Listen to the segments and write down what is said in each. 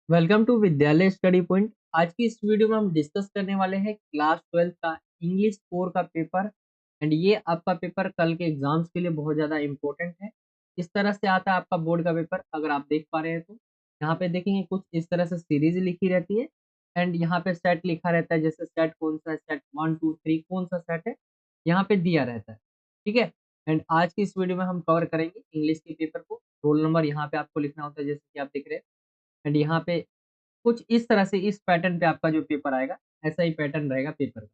Welcome to विद्यालय study point. आज की इस वीडियो में हम डिस्कस करने वाले हैं क्लास 12 का इंग्लिश 4 का पेपर। एंड ये आपका पेपर कल के एग्जाम्स के लिए बहुत ज़्यादा इंपॉर्टेंट है। इस तरह से आता है आपका बोर्ड का पेपर, अगर आप देख पा रहे हैं तो यहाँ पे देखेंगे कुछ इस तरह से सीरीज लिखी रहती है। एंड यहाँ पे सेट लिखा रहता है, जैसे सेट कौन सा है, सेट 1 2 3 कौन सा सेट है यहाँ पे दिया रहता है। ठीक है। एंड आज की इस वीडियो में हम कवर करेंगे इंग्लिश के पेपर को। रोल नंबर यहाँ पे आपको लिखना होता है, जैसे कि आप देख रहे हैं। एंड यहाँ पे कुछ इस तरह से इस पैटर्न पे आपका जो पेपर आएगा, ऐसा ही पैटर्न रहेगा पेपर का।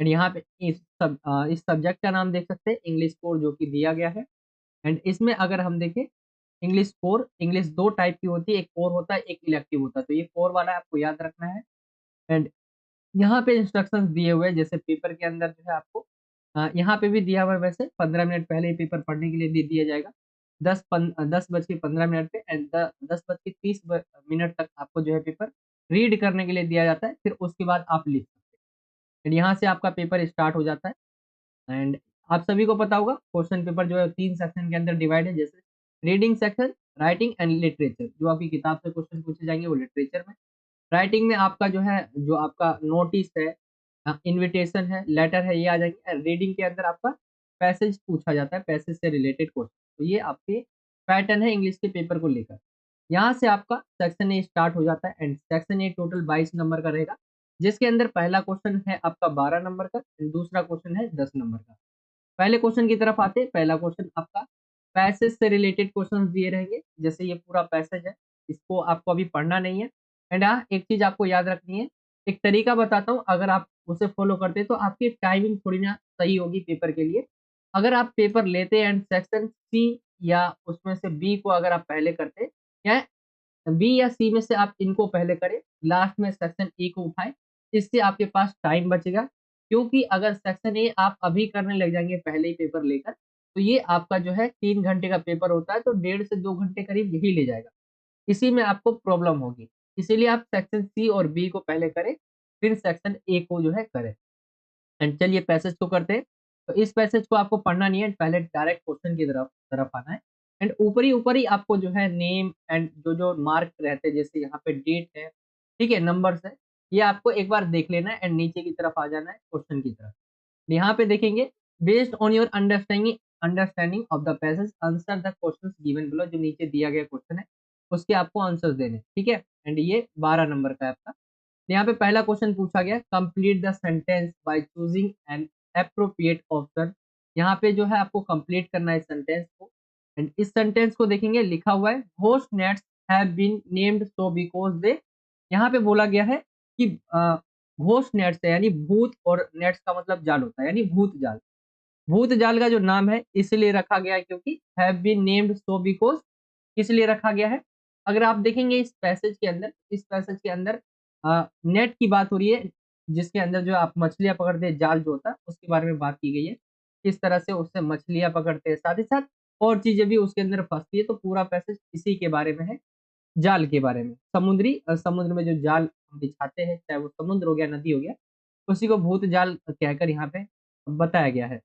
एंड यहाँ पे इस सब्जेक्ट का नाम देख सकते हैं, इंग्लिश 4 जो कि दिया गया है। एंड इसमें अगर हम देखें इंग्लिश 4, इंग्लिश दो टाइप की होती है, एक कोर होता है, एक इलेक्टिव होता है। तो ये कोर वाला आपको याद रखना है। एंड यहाँ पे इंस्ट्रक्शंस दिए हुए हैं, जैसे पेपर के अंदर जो है आपको यहाँ पे भी दिया हुआ है। वैसे 15 मिनट पहले ही पेपर पढ़ने के लिए दे दिया जाएगा। 10 बज के 15 मिनट पे एंड 10 बज के 30 मिनट तक आपको जो है पेपर रीड करने के लिए दिया जाता है। फिर उसके बाद आप लिख सकते हैं। एंड यहाँ से आपका पेपर स्टार्ट हो जाता है। एंड आप सभी को पता होगा क्वेश्चन पेपर जो है 3 सेक्शन के अंदर डिवाइड है, जैसे reading section, writing and literature. जो आपकी किताब से क्वेश्चन पूछे जाएंगे वो लिटरेचर में। राइटिंग में आपका जो है, जो आपका नोटिस है, इनविटेशन है, लेटर है, ये आ जाएंगे। रीडिंग के अंदर आपका पैसेज पूछा जाता है, पैसेज से रिलेटेड क्वेश्चन। तो ये आपके पैटर्न है इंग्लिश के पेपर को लेकर। यहाँ से आपका सेक्शन ए स्टार्ट हो जाता है। And section A total 22 number का रहेगा, जिसके अंदर पहला क्वेश्चन है आपका 12 नंबर का, दूसरा क्वेश्चन है 10 नंबर का। पहले क्वेश्चन की तरफ आते हैं। पहला क्वेश्चन आपका पैसेज से रिलेटेड क्वेश्चन दिए रहेंगे, जैसे ये पूरा पैसेज है, इसको आपको अभी पढ़ना नहीं है। एंड हाँ, एक चीज आपको याद रखनी है, एक तरीका बताता हूँ, अगर आप उसे फॉलो करते हैं तो आपकी टाइमिंग थोड़ी ना सही होगी पेपर के लिए। अगर आप पेपर लेते एंड सेक्शन सी या उसमें से बी को अगर आप पहले करते, या बी या सी में से आप इनको पहले करें, लास्ट में सेक्शन ए को उठाएं, इससे आपके पास टाइम बचेगा। क्योंकि अगर सेक्शन ए आप अभी करने लग जाएंगे पहले ही पेपर लेकर, तो ये आपका जो है 3 घंटे का पेपर होता है, तो 1.5 से 2 घंटे करीब यही ले जाएगा। इसी में आपको प्रॉब्लम होगी। इसीलिए आप सेक्शन सी और बी को पहले करें, फिर सेक्शन ए को जो है करें। एंड चलिए पैसेज को करते हैं। तो इस पैसेज को आपको पढ़ना नहीं है, पहले डायरेक्ट क्वेश्चन की तरफ तरफ आना है। एंड ऊपर ही आपको जो है नेम एंड जो जो मार्क रहते हैं, जैसे यहाँ पे डेट है, ठीक है, नंबर्स है, ये आपको एक बार देख लेना है। एंड नीचे की तरफ आ जाना है क्वेश्चन की तरफ। यहाँ पे देखेंगे, based on your understanding understanding of the passage answer the questions given below. जो नीचे दिया गया क्वेश्चन है उसके आपको आंसर्स देने हैं, ठीक है। एंड ये 12 नंबर का है आपका। यहाँ पे पहला क्वेश्चन पूछा गया, complete the sentence by choosing N appropriate option. यहाँ पे जो है आपको कंप्लीट करना है सेंटेंस को। एंड इस सेंटेंस को देखेंगे, लिखा हुआ है ghost nets have been named so because they. यहाँ पे बोला गया है कि घोस्ट नेट्स है, यानी भूत, और नेट्स का मतलब जाल होता है, यानी भूत जाल। भूत जाल का जो नाम है इसलिए रखा गया है क्योंकि have been named so because, इसलिए रखा गया है। अगर आप देखेंगे इस पैसेज के अंदर नेट की बात हो रही है, जिसके अंदर जो आप मछलियां पकड़ते हैं, जाल जो होता है उसके बारे में बात की गई है, किस तरह से उससे मछलियां पकड़ते हैं, साथ ही साथ और चीजें भी उसके अंदर फंसती है। तो पूरा पैसेज इसी के बारे में है, जाल के बारे में। समुद्र में जो जाल हम बिछाते हैं, चाहे वो समुद्र हो गया, नदी हो गया, उसी को भूत जाल कहकर यहाँ पे बताया गया है।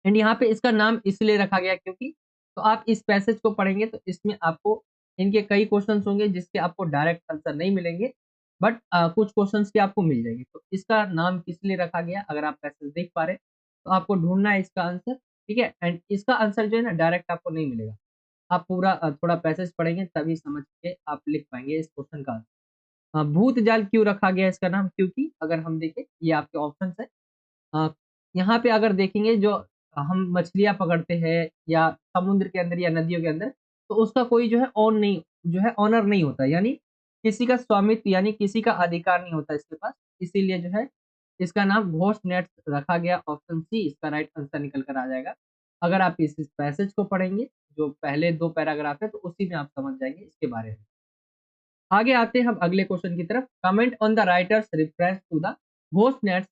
एंड यहाँ पे इसका नाम इसलिए रखा गया क्योंकि, तो आप इस पैसेज को पढ़ेंगे तो इसमें आपको इनके कई क्वेश्चंस होंगे जिसके आपको डायरेक्ट आंसर नहीं मिलेंगे, बट कुछ क्वेश्चंस के आपको मिल जाएंगे। तो इसका नाम किस लिए रखा गया, अगर आप पैसेज देख पा रहे हैं तो आपको ढूंढना है इसका आंसर, ठीक है। एंड इसका आंसर जो है ना डायरेक्ट आपको नहीं मिलेगा, आप पूरा थोड़ा पैसेज पढ़ेंगे तभी समझ के आप लिख पाएंगे इस क्वेश्चन का आंसर। भूत जाल क्यों रखा गया इसका नाम, क्योंकि अगर हम देखें, ये आपके ऑप्शन है। अ, यहाँ पे अगर देखेंगे, जो हम मछलियाँ पकड़ते हैं या समुद्र के अंदर या नदियों के अंदर, तो उसका कोई जो है ऑनर नहीं होता, यानी किसी का स्वामित्व, यानी किसी का अधिकार नहीं होता इसके पास। इसीलिए जो है इसका नाम घोस्ट नेट रखा गया। ऑप्शन सी इसका राइट आंसर निकल कर आ जाएगा। अगर आप इस पैसेज को पढ़ेंगे, जो पहले 2 पैराग्राफ है, तो उसी में आप समझ जाएंगे इसके बारे में। आगे आते हैं हम अगले क्वेश्चन की तरफ। Comment on the writer's reference to the ghost net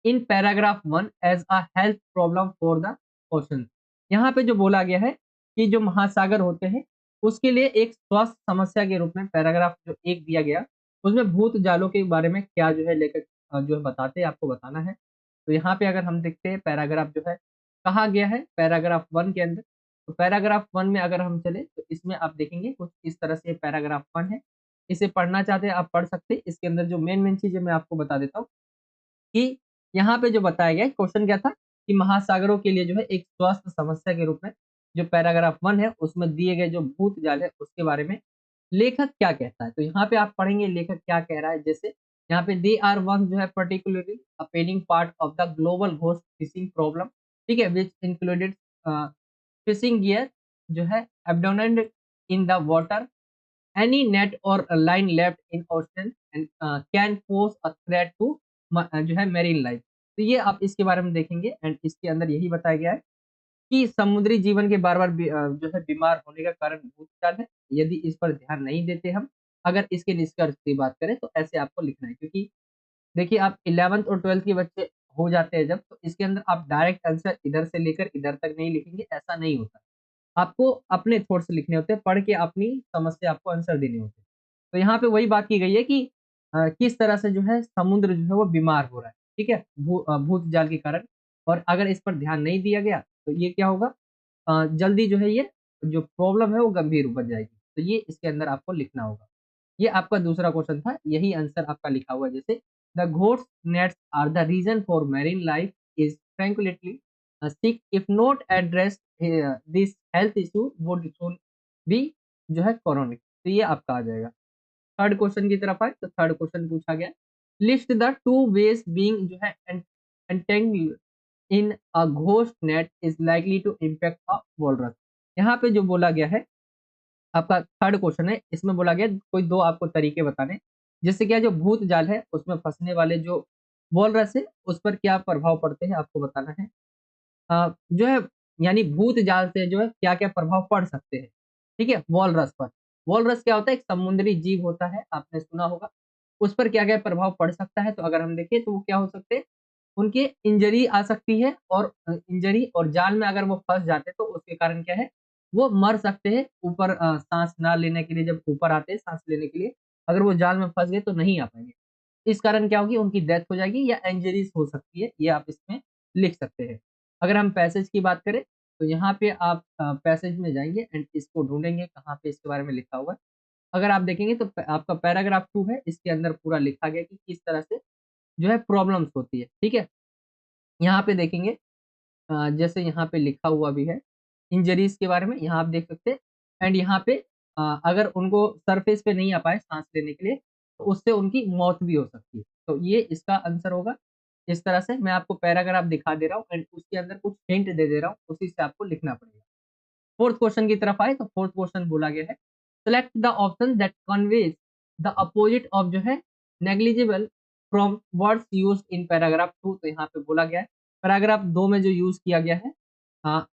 in paragraph 1 as a health problem for the ocean. यहाँ पे जो बोला गया है कि जो महासागर होते हैं उसके लिए एक स्वास्थ्य समस्या के रूप में पैराग्राफ जो एक दिया गया, उसमें भूत जालों के बारे में क्या जो है लेखक जो है बताते हैं, आपको बताना है। तो यहाँ पे अगर हम देखते हैं पैराग्राफ जो है कहा गया है पैराग्राफ 1 के अंदर। तो पैराग्राफ 1 में अगर हम चले तो इसमें आप देखेंगे कुछ इस तरह से पैराग्राफ 1 है। इसे पढ़ना चाहते हैं आप पढ़ सकते हैं। इसके अंदर जो मेन चीजें मैं आपको बता देता हूँ कि यहाँ पे जो बताया गया है, क्वेश्चन क्या था कि महासागरों के लिए जो है एक स्वास्थ्य समस्या के रूप में जो पैराग्राफ 1 है उसमें दिए गए जो भूत जाल है उसके बारे में लेखक क्या कहता है। तो यहाँ पे आप पढ़ेंगे लेखक क्या कह रहा है। जैसे यहाँ पे दे आर वन जो है particularly a opening part of the global ghost fishing problem, ठीक है, विच इंक्लूडेड फिशिंग गियर जो है abandoned in the water, any net or a line left in ocean and can pose a threat to जो है marine life. तो ये आप इसके बारे में देखेंगे एंड इसके अंदर यही बताया गया है कि समुद्री जीवन के बार-बार जो है बीमार होने का कारण भूतकाल है। यदि इस पर ध्यान नहीं देते हम, अगर इसके निष्कर्ष की बात करें तो ऐसे आपको लिखना है। क्योंकि देखिए आप 11th और 12th के बच्चे हो जाते हैं जब, तो इसके अंदर आप डायरेक्ट आंसर इधर से लेकर इधर तक नहीं लिखेंगे, ऐसा नहीं होता। आपको अपने थॉट्स लिखने होते हैं, पढ़ के अपनी समस्या आपको आंसर देने होते हैं। तो यहाँ पे वही बात की गई है कि किस तरह से जो है समुद्र जो है वो बीमार हो रहा है, ठीक है? भूत जाल के कारण। और अगर इस पर ध्यान नहीं दिया गया तो ये क्या होगा, जल्दी जो है ये जो प्रॉब्लम है वो गंभीर बन जाएगी। तो ये इसके अंदर आपको लिखना होगा। ये आपका दूसरा क्वेश्चन था, यही आंसर आपका लिखा हुआ है। जैसे the ghost nets are the reason for marine life is frankly sick if not addressed, this health issue would soon be जो है chronic। तो ये आपका आ जाएगा। थर्ड क्वेश्चन की तरफ आए तो थर्ड क्वेश्चन पूछा गया list the two ways being जो है entangled in a ghost net is likely to impact a walrus। यहाँ पे जो बोला गया है आपका थर्ड क्वेश्चन है, इसमें बोला गया कोई दो आपको तरीके बताने जिससे क्या जो भूत जाल है उसमें फंसने वाले जो वॉलरस है उस पर क्या प्रभाव पड़ते हैं आपको बताना है। जो है यानी भूत जाल से जो है क्या-क्या प्रभाव पड़ सकते हैं, ठीक है? वॉलरस पर। वॉलरस क्या होता है? एक समुद्री जीव होता है, आपने सुना होगा। उस पर क्या-क्या प्रभाव पड़ सकता है? तो अगर हम देखें तो वो क्या हो सकते हैं? उनके इंजरी आ सकती है और इंजरी और जाल में अगर वो फँस जाते हैं तो उसके कारण क्या है? वो मर सकते हैं ऊपर साँस ना लेने के लिए जब ऊपर आते हैं साँस लेने के लिए, अगर वो जाल में फँस गए तो नहीं आ पाएँगे। इस कारण क्या होगी? उनकी डेथ हो जाएगी या इंजरीज़ हो सकती है, ये आप इसमें लिख सकते हैं। अगर हम पैसेज की बात करें, तो यहाँ पे आप पैसेज में जाएँगे एंड इसको ढूँढेंगे कहाँ पे इसके बारे में लिखा हुआ है। अगर आप देखेंगे तो प आपका पैराग्राफ 2 है, इसके अंदर पूरा लिखा गया है कि किस तरह से जो है प्रॉब्लम्स होती है, ठीक है? यहाँ पे देखेंगे जैसे यहाँ पे लिखा हुआ भी है, इंजरीज़ के बारे में यहाँ आप देख सकते हैं एंड यहाँ पे अगर उनको सरफेस पे नहीं आ पाए साँस लेने के लिए, तो उससे उनकी मौत भी हो सकती है। तो ये इसका आंसर होगा। इस तरह से मैं आपको पैराग्राफ दिखा दे रहा हूँ एंड उसके अंदर कुछ हिंट दे दे रहा हूँ, उसी से आपको लिखना पड़ेगा। फोर्थ क्वेश्चन की तरफ आए तो फोर्थ क्वेश्चन बोला गया है select the option that conveys the opposite of जो है negligible from words used in paragraph 2। तो यहाँ पे बोला गया है पैराग्राफ 2 में जो यूज किया गया है,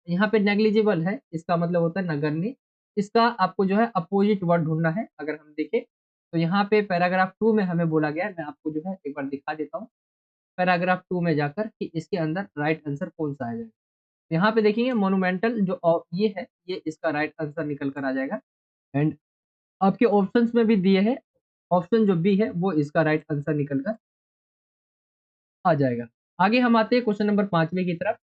यहाँ पे नेग्लिजिबल है, इसका मतलब होता है नगण्य। इसका आपको जो है अपोजिट वर्ड ढूंढना है। अगर हम देखें तो यहाँ पे पैराग्राफ 2 में हमें बोला गया है, मैं आपको जो है एक बार दिखा देता हूँ पैराग्राफ 2 में जाकर कि इसके अंदर राइट आंसर कौन सा आ जाएगा। यहाँ पे देखेंगे मोन्यूमेंटल जो ये है, ये इसका राइट आंसर निकल कर आ जाएगा एंड आपके ऑप्शंस में भी दिए हैं, ऑप्शन जो बी है वो इसका राइट आंसर निकल कर आ जाएगा। आगे हम आते हैं क्वेश्चन नंबर 5वें की तरफ।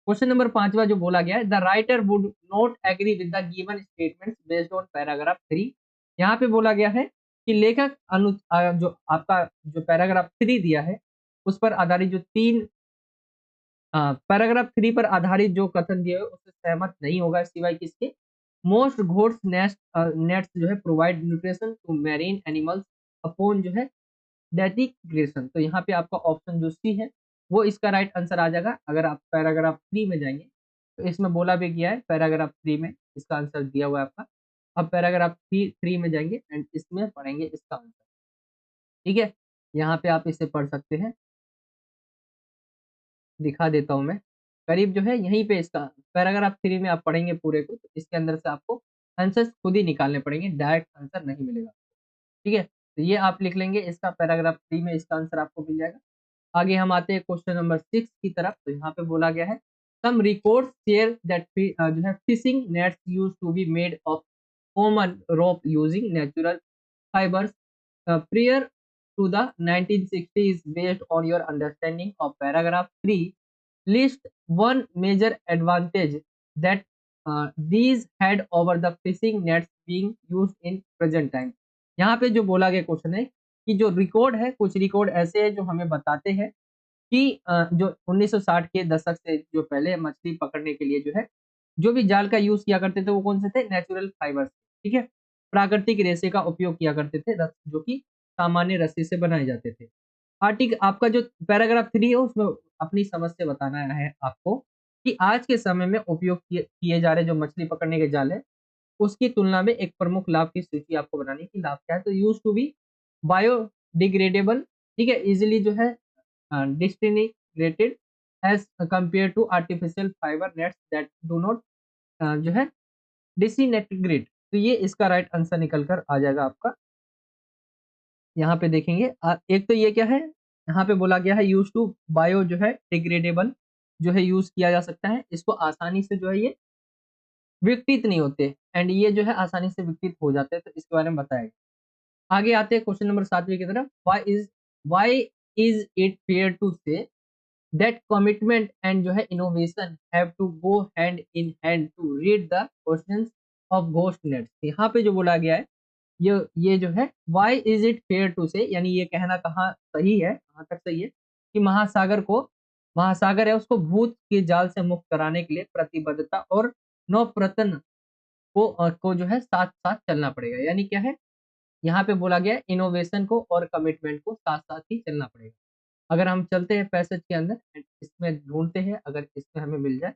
क्वेश्चन नंबर 5वां जो बोला गया है the writer would not agree with the given statements based on paragraph 3। यहाँ पे बोला गया है कि लेखक जो आपका जो पैराग्राफ 3 दिया है, उस पर आधारित जो 3 पैराग्राफ 3 पर आधारित जो कथन दिए हुए उससे सहमत नहीं होगा सिवाय किसके? मोस्ट घोस्ट नेट्स जो है provide nutrition to marine animals upon जो है डेटिग्रेशन। तो यहाँ पे आपका ऑप्शन जो सी है वो इसका राइट आंसर आ जाएगा। अगर आप पैराग्राफ 3 में जाएँगे तो इसमें बोला भी गया है पैराग्राफ 3 में इसका आंसर दिया हुआ है आपका। अब पैराग्राफ 3 में जाएँगे एंड इसमें पढ़ेंगे इसका आंसर, ठीक है? यहाँ पे आप इसे पढ़ सकते हैं। दिखा देता हूँ मैं। करीब जो है यहीं पे इसका पैराग्राफ 3 में आप पढ़ेंगे पूरे को, तो इसके अंदर से आपको आंसर्स खुद ही निकालने पड़ेंगे, डायरेक्ट आंसर नहीं मिलेगा, ठीक है? तो ये आप लिख लेंगे इसका पैराग्राफ 3 में इसका आंसर आपको मिल जाएगा। आगे हम आते हैं क्वेश्चन नंबर 6 की तरफ, तो यहाँ पे बोला गया है सम रिपोर्ट्स शेयर दैट जो है fishing nets used to be made of common rope using natural fibers prior to the 1960s based on your understanding of paragraph 3 list one major advantage that these had over the fishing nets being used in present time। यहाँ पे जो बोला गया question है कि जो record है, कुछ रिकॉर्ड ऐसे हैं जो हमें बताते हैं कि जो 1960 के दशक से जो पहले मछली पकड़ने के लिए जो है, जो भी जाल का यूज़ किया करते थे वो कौन से थे? नेचुरल फाइबर्स, ठीक है? प्राकृतिक रेशे का उपयोग किया करते थे, जो कि सामान्य रस्सी से बनाए जाते थे। आपका जो पैराग्राफ 3 है उसमें अपनी समझ से बताना है आपको कि आज के समय में उपयोग किए किए जा रहे जो मछली पकड़ने के जाल है, उसकी तुलना में एक प्रमुख लाभ की सूची आपको बनानी है कि लाभ क्या है? तो यूज्ड टू बी बायोडिग्रेडेबल, ठीक है? इज़िली जो है disintegrated as compared to artificial fiber nets that do not जो है disintegrate। तो ये इसका राइट आंसर निकल कर आ जाएगा आपका। यहाँ पे देखेंगे एक तो ये क्या है, यहाँ पे बोला गया है यूज टू बायो जो है डिग्रेडेबल जो है यूज किया जा सकता है। इसको आसानी से जो है ये विकटित नहीं होते एंड ये जो है आसानी से विकटित हो जाते हैं, तो इसके बारे में बताया गया। आगे आते हैं क्वेश्चन नंबर 7 की तरफ। Why is it fair to say that commitment and जो है innovation have to go hand in hand to read the questions of ghost nets। यहाँ पे जो बोला गया है ये जो है why is it fair to say, यानी ये कहना कहाँ सही है, कहाँ तक सही है कि महासागर है उसको भूत के जाल से मुक्त कराने के लिए प्रतिबद्धता और नवप्रयत्न को जो है साथ साथ चलना पड़ेगा। यानी क्या है, यहाँ पे बोला गया है इनोवेशन को और कमिटमेंट को साथ साथ ही चलना पड़ेगा। अगर हम चलते हैं पैसेज के अंदर एंड इसमें ढूँढते हैं, अगर इसमें हमें मिल जाए।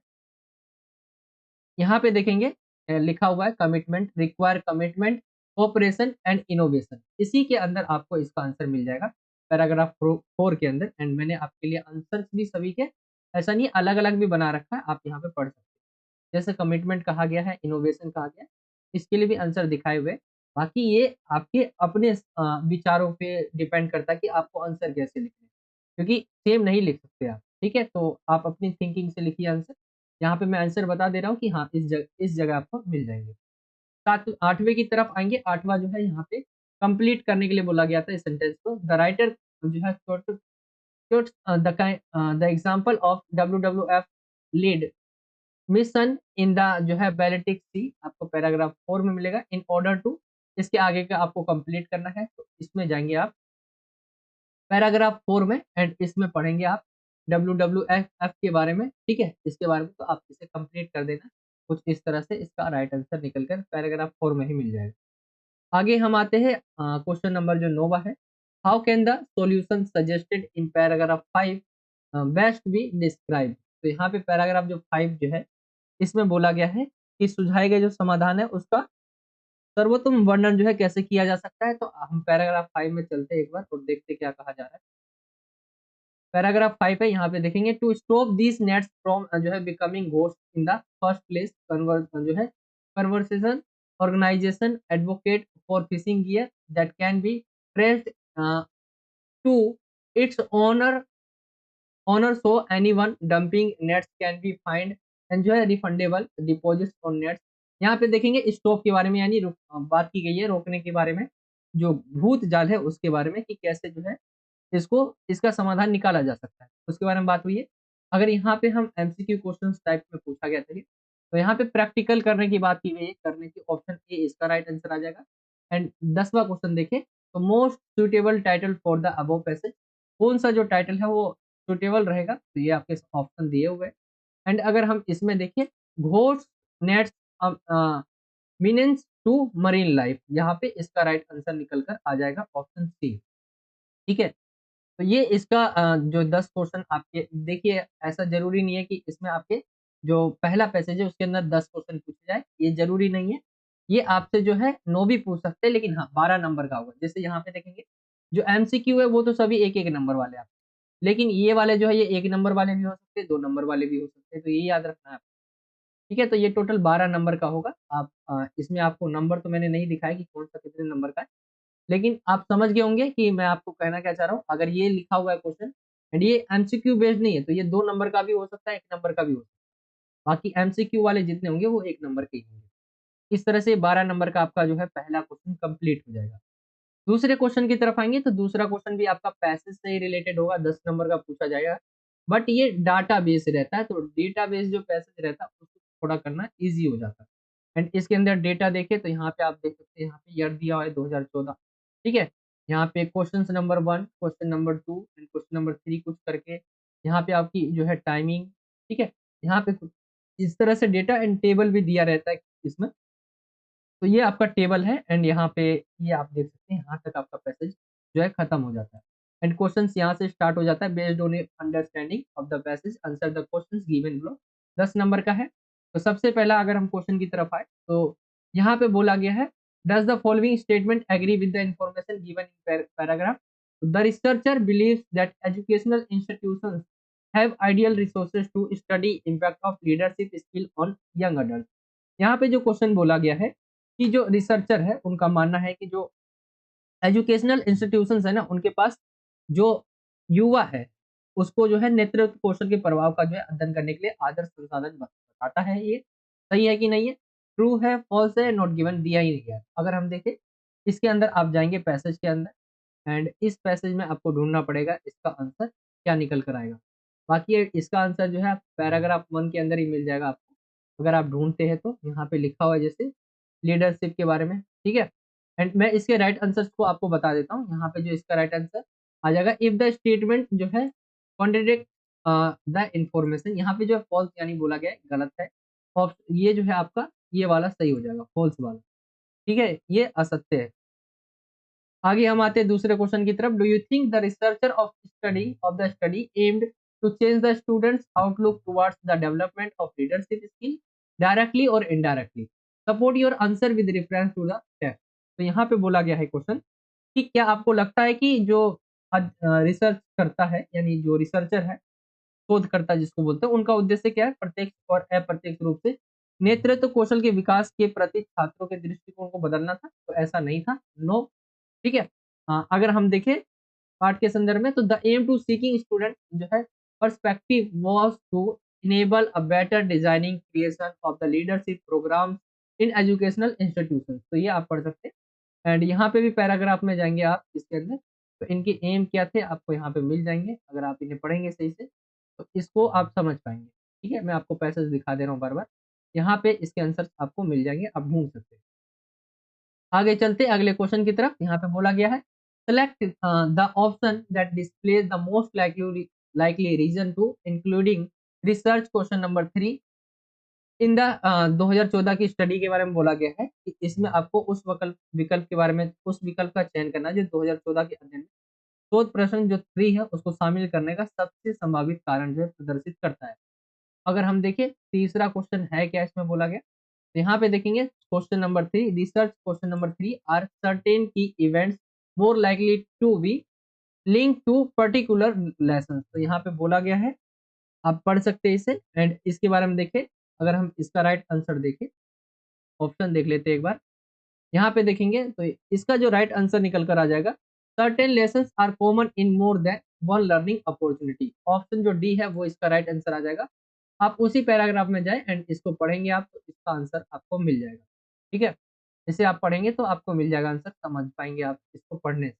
यहाँ पे देखेंगे लिखा हुआ है commitment, require commitment, cooperation and innovation. इसी के अंदर आपको इसका आंसर मिल जाएगा पैराग्राफ 4 के अंदर। एंड मैंने आपके लिए आंसर्स भी सभी के ऐसा नहीं अलग-अलग भी बना रखा है, आप यहाँ पे पढ़ सकते हैं। जैसे कमिटमेंट कहा गया है, इनोवेशन कहा गया है, इसके लिए भी आंसर दिखाए हुए हैं। बाकी ये आपके अपने विचारों पे डिपेंड करता है कि आपको आंसर कैसे लिखना है, क्योंकि सेम नहीं लिख सकते आप, ठीक है? तो आप अपनी थिंकिंग से लिखिए आंसर। यहाँ पे मैं आंसर बता दे रहा हूँ कि हाँ, इस जगह आपको मिल जाएँगे। 8वें की तरफ आएँगे, 8वां जो है यहाँ पे कंप्लीट करने के लिए बोला गया था इस सेंटेंस को। द राइटर जो है the example of WWF lead mission in the जो है बैलेटिक सी, आपको पैराग्राफ 4 में मिलेगा। इन ऑर्डर टू इसके आगे का आपको कंप्लीट करना है, तो इसमें जाएँगे आप पैराग्राफ 4 में एंड इसमें पढ़ेंगे आप WWF के बारे में, ठीक है? इसके बारे में तो आप इसे कंप्लीट कर देना। कुछ इस तरह से इसका राइट आंसर निकल कर पैराग्राफ 4 में ही मिल जाएगा। आगे हम आते हैं क्वेश्चन नंबर जो 9वां है। How can the solution suggested in paragraph 5 best be described. तो यहाँ पे पैराग्राफ जो 5 जो है, इसमें बोला गया है कि सुझाए गए जो समाधान है उसका सर्वोत्तम वर्णन जो है कैसे किया जा सकता है। तो हम पैराग्राफ 5 में चलते हैं एक बार और देखते हैं क्या कहा जा रहा है। पैराग्राफ 5 है, यहाँ पे देखेंगे to stop this nets from जो है becoming ghost in the first place जो है conversation organization advocate for fishing gear that can be traced to its owner so anyone dumping nets can be find and जो है refundable deposits on nets. यहाँ पे देखेंगे stop के बारे में, यानी बात की गई है रोकने के बारे में, जो भूत जाल है उसके बारे में कि कैसे जो है इसको इसका समाधान निकाला जा सकता है, उसके बारे में बात हुई है। अगर यहाँ पे हम एमसीक्यू क्वेश्चंस टाइप में पूछा गया था, तो यहाँ पे प्रैक्टिकल करने की बात की गई है, करने की ऑप्शन ए इसका राइट आंसर आ जाएगा। एंड 10वां क्वेश्चन देखें, तो most suitable title for the above passage, कौन सा जो टाइटल है वो सुटेबल रहेगा, तो ये आपके ऑप्शन दिए हुए हैं। एंड अगर हम इसमें देखें ghost nets meanings to marine life, यहाँ पे इसका राइट आंसर निकल कर आ जाएगा ऑप्शन सी, ठीक है? तो ये इसका जो 10 क्वेश्चन आपके देखिए, ऐसा ज़रूरी नहीं है कि इसमें आपके जो पहला पैसेज है उसके अंदर 10 क्वेश्चन पूछे जाए, ये ज़रूरी नहीं है। ये आपसे जो है 9 भी पूछ सकते हैं, लेकिन हाँ 12 नंबर का होगा। जैसे यहाँ पे देखेंगे जो एमसीक्यू है वो तो सभी 1-1 नंबर वाले आपके, लेकिन ये वाले जो है ये 1 नंबर वाले भी हो सकते हैं, 2 नंबर वाले भी हो सकते हैं, तो ये याद रखना है आपको। ठीक है? तो ये टोटल 12 नंबर का होगा। आप इसमें आपको नंबर तो मैंने नहीं दिखाया कि कौन-सा कितने नंबर का है। लेकिन आप समझ गए होंगे कि मैं आपको कहना क्या चाह रहा हूँ। अगर ये लिखा हुआ है क्वेश्चन एंड ये एमसीक्यू बेस्ड नहीं है, तो ये 2 नंबर का भी हो सकता है, 1 नंबर का भी हो सकता है। बाकी एमसीक्यू वाले जितने होंगे वो 1 नंबर के ही होंगे। इस तरह से 12 नंबर का आपका जो है पहला क्वेश्चन कंप्लीट हो जाएगा। दूसरे क्वेश्चन की तरफ आएँगे, तो दूसरा क्वेश्चन भी आपका पैसेज से ही रिलेटेड होगा, 10 नंबर का पूछा जाएगा। बट ये डाटाबेस रहता है, तो डेटाबेस जो पैसेज रहता है उसको थोड़ा करना ईज़ी हो जाता है। एंड इसके अंदर डेटा देखें तो यहाँ पे आप देख सकते हैं, यहाँ पे ईयर दिया हुआ है 2014। ठीक है? यहाँ पे question number 1, question number 2 and question number 3 कुछ करके यहाँ पे आपकी जो है टाइमिंग, ठीक है? यहाँ पे कुछ इस तरह से डेटा एंड टेबल भी दिया रहता है इसमें। तो ये आपका टेबल है एंड यहाँ पे ये आप देख सकते हैं, यहाँ तक आपका पैसेज जो है खत्म हो जाता है एंड क्वेश्चंस यहाँ से स्टार्ट हो जाता है। Based on understanding of the passage answer the questions given below. 10 number का है। तो सबसे पहला अगर हम क्वेश्चन की तरफ आए तो यहाँ पे बोला गया है, does the following statement agree with the information given in paragraph. The researcher believes that educational institutions have ideal resources to study impact of leadership skill on young adult. यहाँ पे जो क्वेश्चन बोला गया है कि जो रिसर्चर है उनका मानना है कि जो एजुकेशनल इंस्टीट्यूशंस है ना, उनके पास जो युवा है उसको जो है नेतृत्व कौशल के प्रभाव का जो है अध्ययन करने के लिए आदर्श संसाधन बताता है। ये सही है कि नहीं है, ट्रू है, फॉल्स है, नॉट गिवन, दिया ही नहीं गया। अगर हम देखें इसके अंदर आप जाएंगे पैसेज के अंदर एंड इस पैसेज में आपको ढूंढना पड़ेगा इसका आंसर क्या निकल कर आएगा। बाकी इसका आंसर जो है पैराग्राफ 1 के अंदर ही मिल जाएगा आपको, अगर आप ढूंढते हैं तो। यहाँ पे लिखा हुआ है जैसे लीडरशिप के बारे में, ठीक है। एंड मैं इसके राइट आंसर्स को आपको बता देता हूँ। यहाँ पे जो इसका राइट आंसर आ जाएगा, इफ द स्टेटमेंट जो है कॉन्ट्रडिक्ट द इंफॉर्मेशन, यहाँ पे जो है फॉल्स यानी बोला गया है, गलत है। और ये जो है आपका ये वाला सही हो जाएगा, फॉल्स वाला, ठीक है, ये असत्य है। आगे हम आते हैं दूसरे क्वेश्चन की तरफ। Do you think the researcher of the study aimed to change the students outlook towards the development of leadership skill directly और indirectly? Support your answer with reference to the text. तो यहाँ पे बोला गया है question कि क्या आपको लगता है कि जो रिसर्च करता है यानी जो रिसर्चर है, शोधकर्ता जिसको बोलते हैं, उनका उद्देश्य क्या है? प्रत्यक्ष और अप्रत्यक्ष रूप से नेतृत्व कौशल के विकास के प्रति छात्रों के दृष्टिकोण को बदलना था? तो ऐसा नहीं था, नो, ठीक है। अगर हम देखें पाठ के संदर्भ में तो the aim to seeking student जो है perspective was to enable a better designing creation of the leadership program in educational institution. तो ये आप पढ़ सकते हैं एंड यहाँ पे भी पैराग्राफ में जाएंगे आप इसके अंदर, तो इनके एम क्या थे आपको यहाँ पे मिल जाएंगे। अगर आप इन्हें पढ़ेंगे सही से तो इसको आप समझ पाएंगे, ठीक है। मैं आपको पैसेज दिखा दे रहा हूँ बार बार, यहाँ पे इसके आंसर आपको मिल जाएंगे, आप ढूंढ सकते हैं। आगे चलते अगले क्वेश्चन की तरफ। यहाँ पे बोला गया है, select the option that displays the most likely reason to including research. Question number 3 in the 2014 की स्टडी के बारे में बोला गया है कि इसमें आपको उस विकल्प विकल्प के बारे में, उस विकल्प का चयन करना है जो 2014 के अध्ययन में शोध प्रश्न जो 3 है उसको शामिल करने का सबसे संभावित कारण जो है प्रदर्शित करता है। अगर हम देखें तीसरा क्वेश्चन है क्या इसमें बोला गया, तो यहाँ पे देखेंगे question number 3 research question number 3 are certain key events more likely to be link to particular lesson. तो यहाँ पे बोला गया है, आप पढ़ सकते हैं इसे एंड इसके बारे में देखें। अगर हम इसका राइट आंसर देखें, ऑप्शन देख लेते हैं एक बार। यहाँ पे देखेंगे तो इसका जो राइट आंसर निकल कर आ जाएगा, certain lessons are common in more than one learning opportunity. Option जो डी है वो इसका राइट आंसर आ जाएगा। आप उसी पैराग्राफ में जाएं एंड इसको पढ़ेंगे आप तो इसका आंसर आपको मिल जाएगा, ठीक है। इसे आप पढ़ेंगे तो आपको मिल जाएगा आंसर, समझ पाएंगे आप इसको पढ़ने से।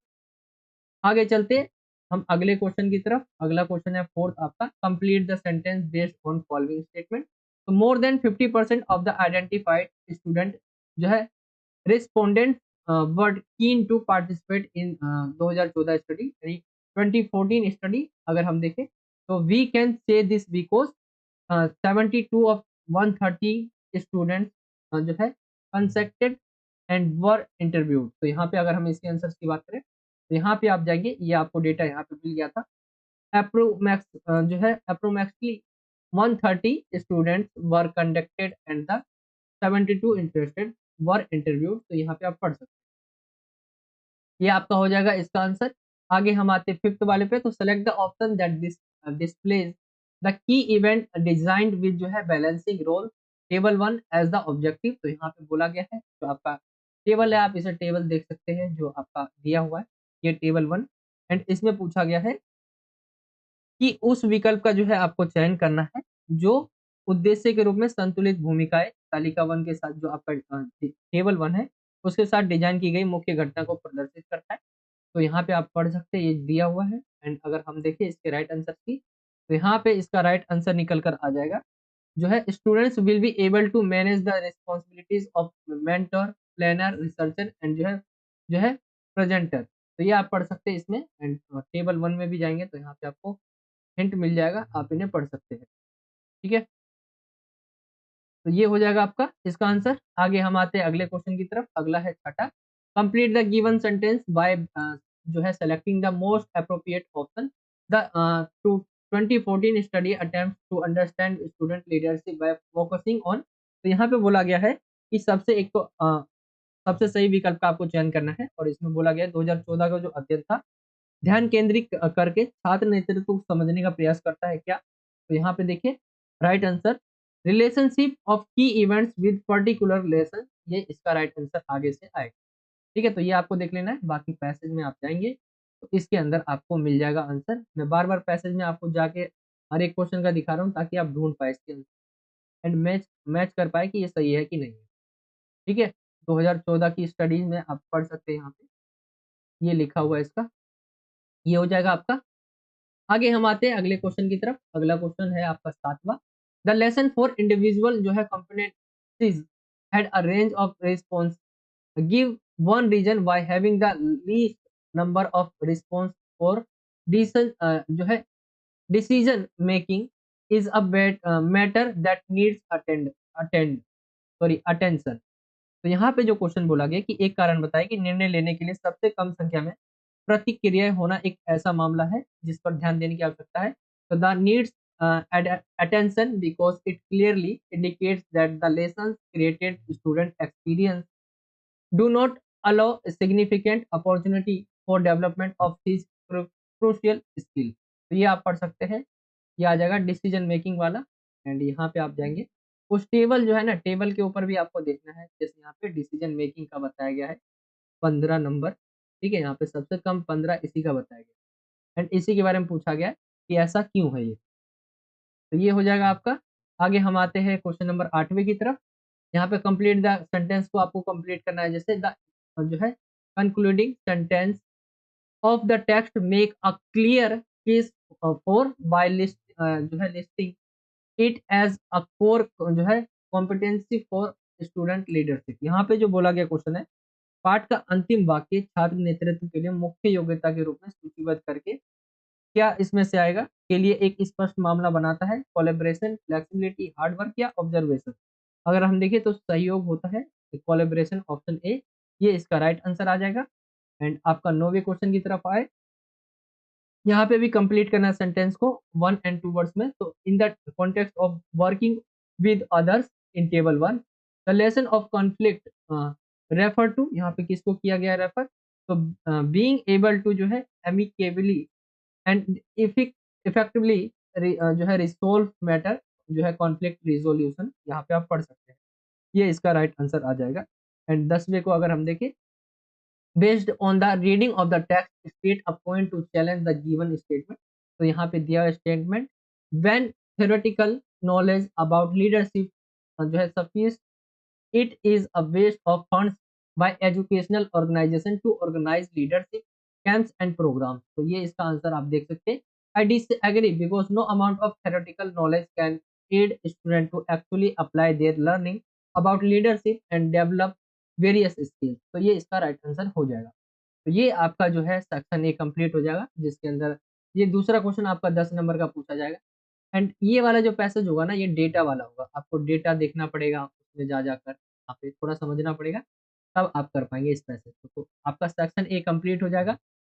आगे चलते हम अगले क्वेश्चन की तरफ। अगला क्वेश्चन है फोर्थ आपका, complete the sentence based on following statement. तो more than 50% of the identified student जो है respondents were keen to participate in 2014 study यानी 2014 स्टडी। अगर हम देखें तो we can say this because 72 of 130 students जो है कंसेक्टेड एंड वर इंटरव्यूड। तो यहाँ पे अगर हम इसके आंसर की बात करें तो यहाँ पे आप जाएंगे, ये आपको डेटा यहाँ पे मिल गया था। अप्रोमैक्स जो है अप्रोमैक्सली 130 students were conducted and the 72 interested were interviewed. तो यहाँ पे आप पढ़ सकते हैं, ये आपका हो जाएगा इसका आंसर। आगे हम आते हैं फिफ्थ वाले पे। तो select the option that displays the key event designed with जो है balancing role table 1 as the objective. तो यहाँ पे बोला गया है जो आपका टेबल है, आप इसे टेबल देख सकते हैं जो आपका दिया हुआ है, ये टेबल 1 एंड इसमें पूछा गया है कि उस विकल्प का जो है आपको चयन करना है जो उद्देश्य के रूप में संतुलित भूमिकाएं तालिका 1 के साथ जो आपका टेबल 1 है उसके साथ डिजाइन की गई मुख्य घटना को प्रदर्शित करता है। तो यहाँ पे आप पढ़ सकते हैं, ये दिया हुआ है एंड अगर हम देखें इसके राइट आंसर की तो यहाँ पे इसका राइट आंसर निकल कर आ जाएगा जो है, students will be able to manage the responsibilities of mentor planner researcher and जो है प्रेजेंटर। तो ये आप पढ़ सकते हैं इसमें, एंड टेबल 1 में भी जाएँगे तो यहाँ पे आपको हिंट मिल जाएगा, आप इन्हें पढ़ सकते हैं। ठीक है? तो ये हो जाएगा आपका इसका आंसर। आगे हम आते हैं अगले क्वेश्चन की तरफ। अगला है छठा, complete the given sentence by जो है selecting the most appropriate option. The two 2014 study attempt to understand student leadership by focusing on. तो यहाँ पे बोला गया है कि सबसे एक तो सबसे सही विकल्प का आपको चयन करना है, और इसमें बोला गया है 2014 का जो अध्ययन था ध्यान केंद्रित करके छात्र नेतृत्व को समझने का प्रयास करता है क्या? तो यहाँ पे देखिए राइट आंसर, रिलेशनशिप ऑफ की इवेंट्स विद पर्टिकुलर लेसन, ये इसका राइट आंसर आगे से आएगा। ठीक है, तो ये आपको देख लेना है, बाकी पैसेज में आप जाएंगे तो इसके अंदर आपको मिल जाएगा आंसर। मैं बार बार पैसेज में आपको जाके हर एक क्वेश्चन का दिखा रहा हूँ ताकि आप ढूंढ पाए इसके आंसर एंड मैच मैच कर पाए कि ये सही है कि नहीं है। ठीक है, 2014 की स्टडीज में आप पढ़ सकते हैं, यहाँ पे ये लिखा हुआ है इसका, ये हो जाएगा आपका। आगे हम आते हैं अगले क्वेश्चन की तरफ। अगला क्वेश्चन है आपका 7वां, द लेसन फॉर इंडिविजुअल जो है components had a range of response, give one reason why having the least number of response for decision जो है decision making is a matter that needs attend sorry attention. तो यहाँ पे जो question बोला गया कि एक कारण बताए कि निर्णय लेने के लिए सबसे कम संख्या में प्रतिक्रियाएं होना एक ऐसा मामला है जिस पर ध्यान देने की आवश्यकता है। तो the needs attention because it clearly indicates that the lessons created student experience do not allow a significant opportunity for development of these crucial skill। तो ये आप पढ़ सकते हैं, ये आ जाएगा डिसीजन मेकिंग वाला, एंड यहाँ पे आप जाएंगे उस टेबल जो है ना, टेबल के ऊपर भी आपको देखना है, जैसे यहाँ पे डिसीजन मेकिंग का बताया गया है 15 नंबर। ठीक है, यहाँ पे सबसे कम 15 इसी का बताया गया एंड इसी के बारे में पूछा गया कि ऐसा क्यों है ये। तो ये हो जाएगा आपका। आगे हम आते हैं क्वेश्चन नंबर 8वें की तरफ। यहाँ पे कंप्लीट द सेंटेंस को आपको कंप्लीट करना है, जैसे द जो है concluding sentence of the text make a clear case for by list जो है listing it as a core जो है कॉम्पिटेंसी फॉर स्टूडेंट लीडरशिप। यहाँ पे जो बोला गया क्वेश्चन है, पाठ का अंतिम वाक्य छात्र नेतृत्व के लिए मुख्य योग्यता के रूप में सूचीबद्ध करके क्या इसमें से आएगा के लिए एक स्पष्ट मामला बनाता है, कोलैबोरेशन, फ्लेक्सिबिलिटी, हार्ड वर्क या ऑब्जर्वेशन। अगर हम देखें तो सहयोग होता है, कोलैबोरेशन ऑप्शन ए, ये इसका राइट आंसर आ जाएगा। एंड आपका 9वें क्वेश्चन की तरफ आए, यहाँ पे भी कंप्लीट करना है सेंटेंस को 1 एंड 2 वर्ड्स में। तो in the context of working with others in table 1 the lesson of conflict refer to, यहाँ पे किसको किया गया रेफर, तो बीइंग एबल टू जो है एमिकेबली एंड इफेक्टिवली जो है रिसोल्व मैटर जो है कॉन्फ्लिक्ट रिजोल्यूशन, यहाँ पे आप पढ़ सकते हैं, ये इसका राइट आंसर आ जाएगा। एंड 10वें को अगर हम देखें, based on the reading of the text state a point two challenge the given statement. तो यहाँ पे दिया statement, when theoretical knowledge about leadership जो है sufficient, it is a waste of funds by educational organization to organize leadership camps and programs। तो ये इसका answer आप देख सकते हैं। I disagree because no amount of theoretical knowledge can aid students to actually apply their learning about leadership and develop various skills। तो ये इसका राइट आंसर हो जाएगा। तो ये आपका जो है सेक्शन ए कंप्लीट हो जाएगा, जिसके अंदर ये दूसरा क्वेश्चन आपका 10 नंबर का पूछा जाएगा। एंड ये वाला जो पैसेज होगा ना, ये डेटा वाला होगा, आपको डेटा देखना पड़ेगा उसमें जा जाकर, आप थोड़ा समझना पड़ेगा, तब आप कर पाएंगे इस पैसेज को। तो आपका सेक्शन ए कंप्लीट हो जाएगा,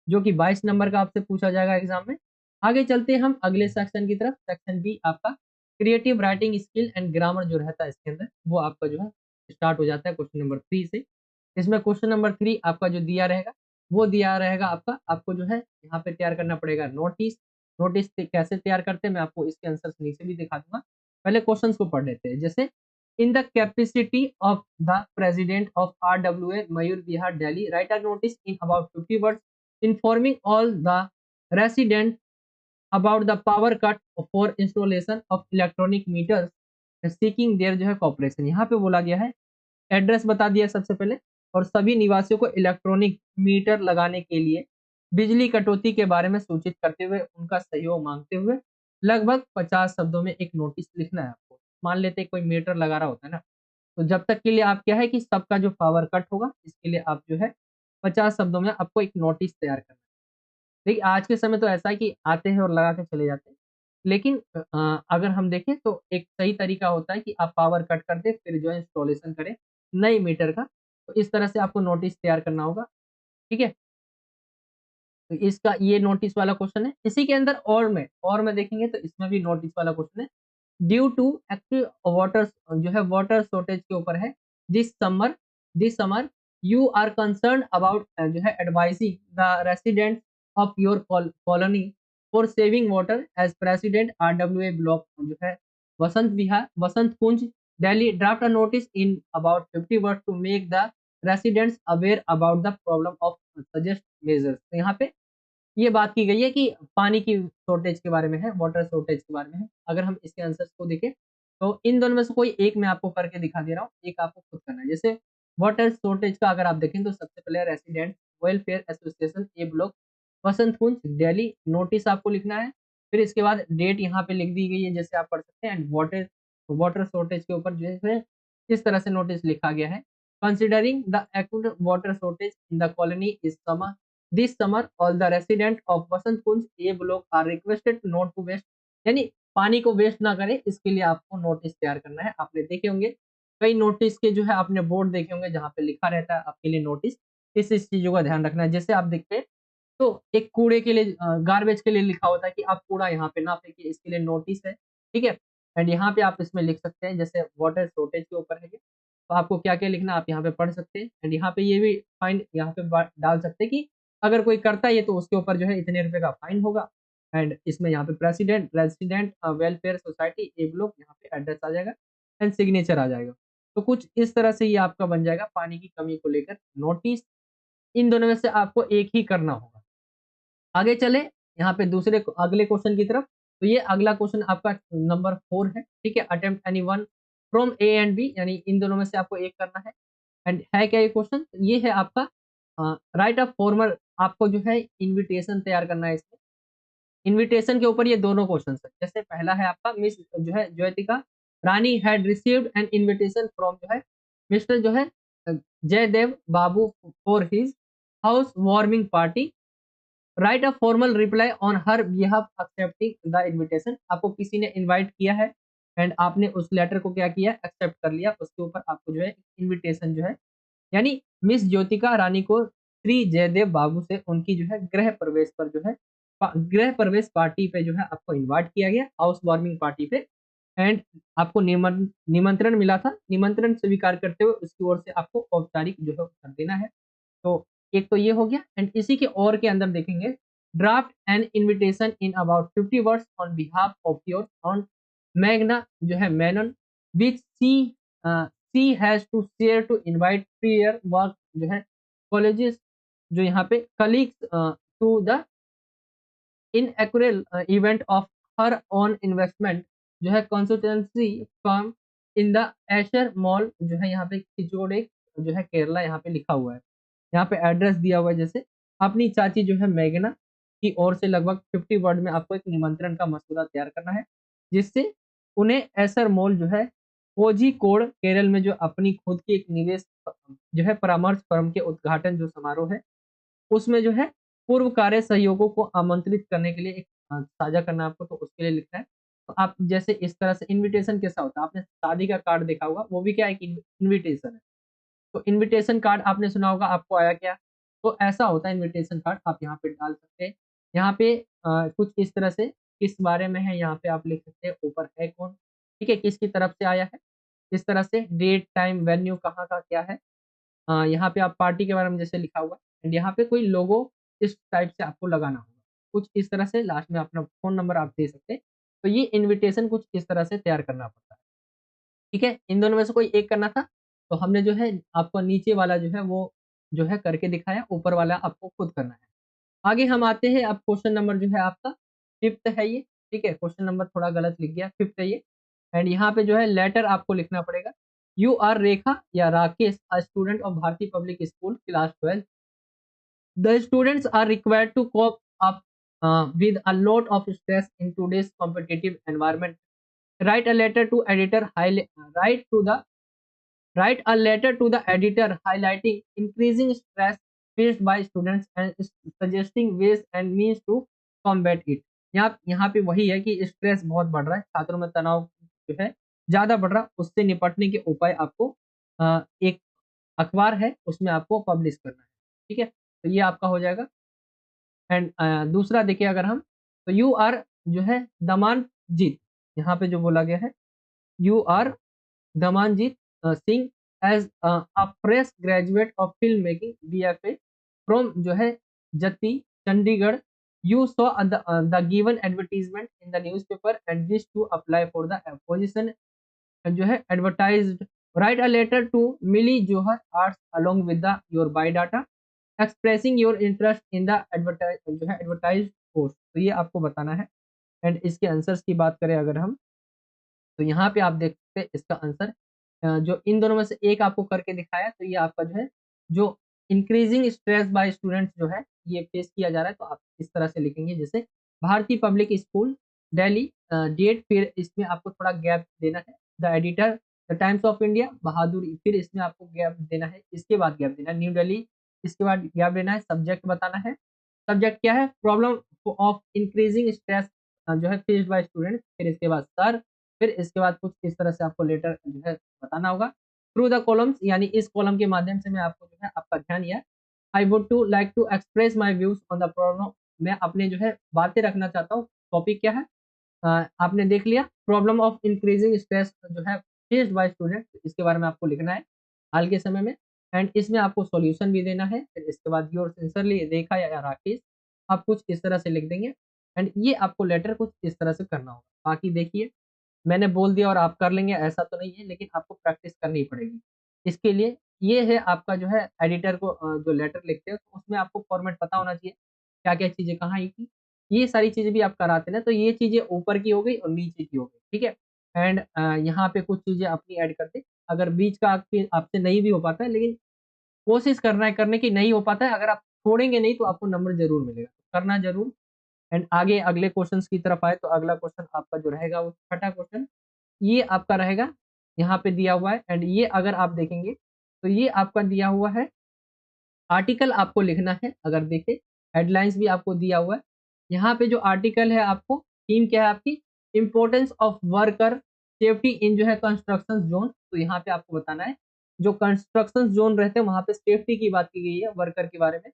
जो कि 22 नंबर का आपसे पूछा जाएगा एग्जाम में। आगे चलते हैं हम अगले सेक्शन की तरफ। सेक्शन बी आपका creative writing skill and grammar जो रहता है इसके अंदर, वो आपका जो है स्टार्ट हो जाता है क्वेश्चन नंबर 3 से। इसमें क्वेश्चन नंबर 3 आपका जो दिया रहेगा, वो दिया रहेगा आपका, आपको जो है यहाँ पे तैयार करना पड़ेगा नोटिस। नोटिस कैसे तैयार करते हैं मैं आपको इसके आंसर नीचे भी दिखा दूंगा। पहले क्वेश्चंस को पढ़ लेते हैं, जैसे in the capacity of the president of RWA Mayur Vihar Delhi right a notice in about 50 words informing all the resident about the power cut for installation of electronic meters seeking their जो है कॉपरेशन। यहाँ पे बोला गया है, एड्रेस बता दिया सबसे पहले, और सभी निवासियों को इलेक्ट्रॉनिक मीटर लगाने के लिए बिजली कटौती के बारे में सूचित करते हुए उनका सहयोग मांगते हुए लगभग 50 शब्दों में एक नोटिस लिखना है आपको। मान लेते हैं कोई मीटर लगा रहा होता है ना, तो जब तक के लिए आप क्या है कि सबका जो पावर कट होगा इसके लिए आप जो है 50 शब्दों में आपको एक नोटिस तैयार करना है। देखिए आज के समय तो ऐसा है कि आते हैं और लगा के चले जाते हैं। लेकिन अगर हम देखें तो एक सही तरीका होता है कि आप पावर कट कर दें, फिर जो है इंस्टॉलेशन करें नए मीटर का। तो इस तरह से आपको नोटिस तैयार करना होगा, ठीक है? तो इसका ये नोटिस वाला क्वेश्चन है। इसी के अंदर और में देखेंगे तो इसमें भी नोटिस वाला क्वेश्चन है। ड्यू टू एक्चुअली वाटर जो है वाटर शॉर्टेज के ऊपर है। This summer this summer you are concern about जो है advising the residents of your colony for saving water as president RWA block जो है Vasant Vihar Vasant Kunj Delhi draft a notice in about 50 word to make the residents aware about the problem of suggest measures. तो यहाँ पे ये बात की गई है कि पानी की शॉर्टेज के बारे में है, वाटर शॉर्टेज के बारे में है। अगर हम इसके आंसर्स को देखें, तो इन दोनों में से कोई एक मैं आपको करके दिखा दे रहा हूँ, एक आपको खुद करना है। जैसे वाटर शॉर्टेज का अगर आप देखें तो सबसे पहले रेसिडेंट वेलफेयर एसोसिएशन ए ब्लॉक वसंत कुंज दिल्ली, नोटिस आपको लिखना है। फिर इसके बाद डेट यहाँ पे लिख दी गई है जैसे आप पढ़ सकते हैं एंड वाटर वाटर शॉर्टेज के ऊपर जो है इस तरह से नोटिस लिखा गया है। Considering the acute water shortage in the colony is summer this summer all the resident of Vasant Kunj A block are requested not to waste, यानी पानी को वेस्ट ना करें इसके लिए आपको नोटिस तैयार करना है। आपने देखे होंगे कई नोटिस के जो है आपने बोर्ड देखे होंगे जहाँ पे लिखा रहता है आपके लिए नोटिस। इस चीजों का ध्यान रखना है। जैसे आप देखते हैं तो एक कूड़े के लिए गार्बेज के लिए लिखा होता है कि आप कूड़ा यहाँ पे ना फेंकिए, इसके लिए नोटिस है, ठीक है? एंड यहाँ पे आप इसमें लिख सकते हैं जैसे वाटर शॉर्टेज के ऊपर है ये, तो आपको क्या-क्या लिखना है आप यहाँ पे पढ़ सकते हैं। एंड यहाँ पे ये भी फाइन यहाँ पे डाल सकते हैं कि अगर कोई करता है ये तो उसके ऊपर जो है इतने रुपए का फाइन होगा। एंड इसमें यहाँ पे प्रेसिडेंट रेसिडेंट वेलफेयर सोसाइटी ए ब्लॉक यहाँ पे एड्रेस आ जाएगा एंड सिग्नेचर आ जाएगा। तो कुछ इस तरह से ये आपका बन जाएगा पानी की कमी को लेकर नोटिस। इन दोनों में से आपको एक ही करना होगा। आगे चले यहाँ पे दूसरे अगले क्वेश्चन की तरफ। तो ये अगला क्वेश्चन आपका नंबर 4 है, ठीक है? Attempt any one from A and B, यानी इन दोनों में से आपको एक करना है। एंड है क्या ये क्वेश्चन? ये है आपका राइट ऑफ फॉर्मल, आपको जो है इन्विटेशन तैयार करना है इसमें। इन्विटेशन के ऊपर ये दोनों क्वेश्चन है। जैसे पहला है आपका मिस जो है Jyotika Rani had received an invitation from जो है मिस्टर जो है Jaidev Babu for his house warming party, write a formal reply on her behalf accepting the invitation. आपको किसी ने इनवाइट किया है एंड आपने उस लेटर को क्या किया, एक्सेप्ट कर लिया। उसके ऊपर आपको जो है इनविटेशन जो है, यानी मिस ज्योतिका रानी को श्री जयदेव बाबू से उनकी जो है गृह प्रवेश पर जो है गृह प्रवेश पार्टी पे जो है आपको इनवाइट किया गया, हाउस वार्मिंग पार्टी पे। एंड आपको निमंत्रण मिला था। निमंत्रण स्वीकार करते हुए उसकी ओर से आपको औपचारिक जो है उत्तर देना है। तो एक तो ये हो गया। एंड इसी के और के अंदर देखेंगे draft an invitation in about 50 words on behalf of your own मैग्ना जो है Menon which she has to share to invite prior work जो है कॉलेजेस जो यहाँ पे colleagues to the inaugural event of her own investment जो है कंसल्टेंसी फर्म इन द एशर मॉल जो है यहाँ पे खिचोड़े जो है केरला यहाँ पे लिखा हुआ है। यहाँ पे एड्रेस दिया हुआ है। जैसे अपनी चाची जो है मेघना की ओर से लगभग 50 वर्ड में आपको एक निमंत्रण का मसूदा तैयार करना है, जिससे उन्हें एसर मॉल जो है कोझिकोड केरल में जो अपनी खुद की एक निवेश जो है परामर्श फर्म के उद्घाटन जो समारोह है उसमें जो है पूर्व कार्य सहयोगों को आमंत्रित करने के लिए एक साझा करना है आपको, तो उसके लिए लिखना है। तो आप जैसे इस तरह से इनविटेशन कैसा होता है, आपने शादी का कार्ड देखा होगा, वो भी क्या एक इनविटेशन है। तो इनविटेशन कार्ड आपने सुना होगा, आपको आया क्या? तो ऐसा होता है इनविटेशन कार्ड, आप यहाँ पे डाल सकते हैं। यहाँ पे कुछ इस तरह से किस बारे में है यहाँ पे आप लिख सकते हैं, ऊपर है कौन, ठीक है, किसकी तरफ से आया है, इस तरह से डेट, टाइम, वेन्यू कहाँ का क्या है। यहाँ पे आप पार्टी के बारे में जैसे लिखा हुआ है एंड यहाँ पे कोई लोगो इस टाइप से आपको लगाना होगा। कुछ इस तरह से लास्ट में अपना फ़ोन नंबर आप दे सकते हैं। तो ये इन्विटेशन कुछ इस तरह से तैयार करना पड़ता है। ठीक है? इन दोनों में से कोई एक करना था, तो हमने जो है आपको नीचे वाला जो है वो जो है करके दिखाया, ऊपर वाला आपको खुद करना है। आगे हम आते हैं, अब क्वेश्चन नंबर जो है आपका 5th है ये, ठीक है? क्वेश्चन नंबर थोड़ा गलत लिख गया, 5th है ये। एंड यहाँ पे जो है लेटर आपको लिखना पड़ेगा। यू आर रेखा या Rakesh a student of Bharti public school class 12। The students are required to cope up with a lot of stress in today's competitive environment. Write a letter to editor. Write a letter to the editor highlighting increasing stress faced by students and suggesting ways and means to combat it. यहाँ पे वही है कि stress बहुत बढ़ रहा है, छात्रों में तनाव जो है ज़्यादा बढ़ रहा है, उससे निपटने के उपाय आपको एक अखबार है उसमें आपको पब्लिश करना है, ठीक है? तो ये आपका हो जाएगा। एंड दूसरा देखिए अगर हम, तो यू आर जो है दमानजीत, यहाँ पे जो बोला गया है, you are Damanjeet Singh as a fresh graduate of film making BFA from जो है जत्ती Chandigarh, you saw the given advertisement in the newspaper and wish to apply for the position जो है advertised, write a letter to Mili Johar arts along with the your biodata expressing your interest in the advertise जो है advertise post. तो ये आपको बताना है। And इसके आंसर्स की बात करें अगर हम, तो यहाँ पे आप देख सकते हैं इसका आंसर जो इन दोनों में से एक आपको करके दिखाया, तो ये आपका जो है जो इंक्रीजिंग स्ट्रेस बाय स्टूडेंट्स जो है ये फेस किया जा रहा है, तो आप इस तरह से लिखेंगे जैसे भारतीय पब्लिक स्कूल दिल्ली, डेट, फिर इसमें आपको थोड़ा गैप देना है, the editor the times of India बहादुरी, फिर इसमें आपको गैप देना है, इसके बाद गैप देना है न्यू दिल्ली, इसके बाद गैप देना है, सब्जेक्ट बताना है, सब्जेक्ट क्या है प्रॉब्लम ऑफ इंक्रीजिंग स्ट्रेस जो है फेस्ड बाय स्टूडेंट, फिर इसके बाद सर, फिर इसके बाद कुछ इस तरह से आपको लेटर जो है बताना होगा थ्रू द कॉलम्स, यानी इस कॉलम के माध्यम से मैं आपको जो है आपका ध्यान यह I would to like to express my views on the problem, मैं अपने जो है बातें रखना चाहता हूँ। टॉपिक क्या है, आपने देख लिया प्रॉब्लम ऑफ इंक्रीजिंग स्ट्रेस जो है फेस्ड बाय स्टूडेंट, इसके बारे में आपको लिखना है हाल के समय में, एंड इसमें आपको सॉल्यूशन भी देना है, फिर इसके बाद योर सिंसियरली रेखा या राकेश, आप कुछ इस तरह से लिख देंगे एंड ये आपको लेटर कुछ इस तरह से करना होगा। बाकी देखिए मैंने बोल दिया और आप कर लेंगे ऐसा तो नहीं है, लेकिन आपको प्रैक्टिस करनी पड़ेगी। इसके लिए ये है आपका जो है एडिटर को जो लेटर लिखते हैं तो उसमें आपको फॉर्मेट पता होना चाहिए, क्या-क्या चीज़ें कहाँ आई थी। ये सारी चीज़ें भी आप कराते हैं ना, तो ये चीज़ें ऊपर की हो गई और नीचे की हो गई, ठीक है? एंड यहाँ पे कुछ चीज़ें अपनी ऐड करते हैं, अगर बीच का आपके आपसे नहीं भी हो पाता है, लेकिन कोशिश करना है करने की, नहीं हो पाता है, अगर आप छोड़ेंगे नहीं तो आपको नंबर ज़रूर मिलेगा, तो करना ज़रूर। एंड आगे अगले क्वेश्चंस की तरफ आए तो अगला क्वेश्चन आपका जो रहेगा वो छठा क्वेश्चन, ये आपका रहेगा यहाँ पे दिया हुआ है एंड ये अगर आप देखेंगे तो ये आपका दिया हुआ है आर्टिकल आपको लिखना है, अगर देखें हेडलाइंस भी आपको दिया हुआ है। यहाँ पे जो आर्टिकल है आपको थीम क्या है आपकी importance of worker safety in जो है कंस्ट्रक्शन जोन, तो यहाँ पे आपको बताना है जो कंस्ट्रक्शन जोन रहते हैं वहाँ पे सेफ्टी की बात की गई है वर्कर के बारे में,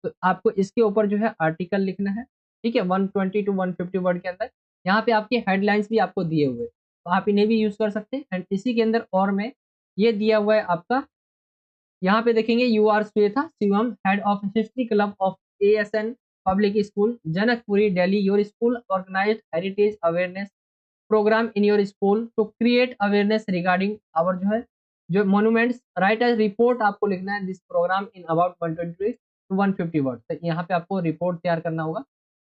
तो आपको इसके ऊपर जो है आर्टिकल लिखना है, ठीक है? 120 टू 150 वर्ड के अंदर। यहाँ पे आपके हेडलाइंस भी आपको दिए हुए हैं, तो आप इन्हें भी यूज़ कर सकते हैं एंड इसी के अंदर और में ये दिया हुआ है आपका, यहाँ पे देखेंगे you are Shweta Shivam head of history club of ASN public school Janakpuri Delhi, your school organized heritage awareness program in your school to create awareness regarding our जो monuments, write a report आपको लिखना है this program in about 120 to 150 word, तो यहाँ पे आपको report तैयार करना होगा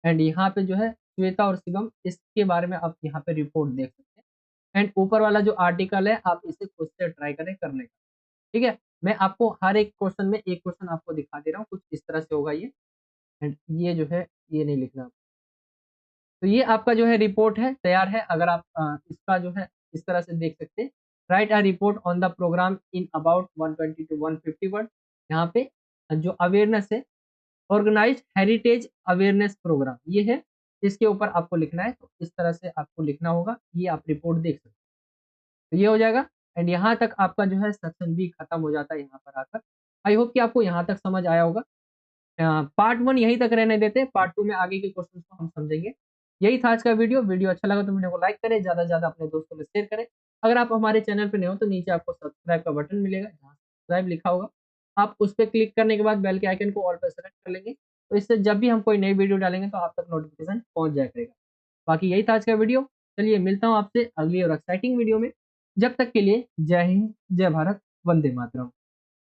एंड यहाँ पे जो है श्वेता और शिवम इसके बारे में आप यहाँ पे रिपोर्ट देख सकते हैं एंड ऊपर वाला जो आर्टिकल है आप इसे खुद से ट्राई करें करने का, ठीक है? मैं आपको हर एक क्वेश्चन में एक क्वेश्चन आपको दिखा दे रहा हूँ, कुछ इस तरह से होगा ये एंड ये जो है ये नहीं लिखना, तो ये आपका जो है रिपोर्ट है तैयार है, अगर आप इसका जो है इस तरह से देख सकते हैं, write a report on the program in about 120 to 150 word, यहाँ पे जो अवेयरनेस है ऑर्गेनाइज्ड हेरिटेज अवेयरनेस प्रोग्राम ये है, इसके ऊपर आपको लिखना है, तो इस तरह से आपको लिखना होगा, ये आप रिपोर्ट देख सकते हैं। तो ये हो जाएगा एंड यहाँ तक आपका जो है सेक्शन बी खत्म हो जाता है यहाँ पर आकर। आई होप कि आपको यहाँ तक समझ आया होगा। पार्ट 1 यहीं तक रहने देते हैं, पार्ट 2 में आगे के क्वेश्चंस को हम समझेंगे। यही था आज का वीडियो, वीडियो अच्छा लगा तो वीडियो को लाइक करें, ज़्यादा से ज़्यादा अपने दोस्तों में शेयर करें। अगर आप हमारे चैनल पे नए हो तो नीचे आपको सब्सक्राइब का बटन मिलेगा, जहाँ सब्सक्राइब लिखा होगा, आप उस पे क्लिक करने के बाद बेल के आइकन को ऑल पे सेलेक्ट कर लेंगे, तो इससे जब भी हम कोई नई वीडियो डालेंगे तो आप तक नोटिफिकेशन पहुँच जाया करेगा। बाकी यही था आज का वीडियो, चलिए मिलता हूँ आपसे अगली और एक्साइटिंग वीडियो में। जब तक के लिए जय हिंद, जय भारत, वंदे मातरम।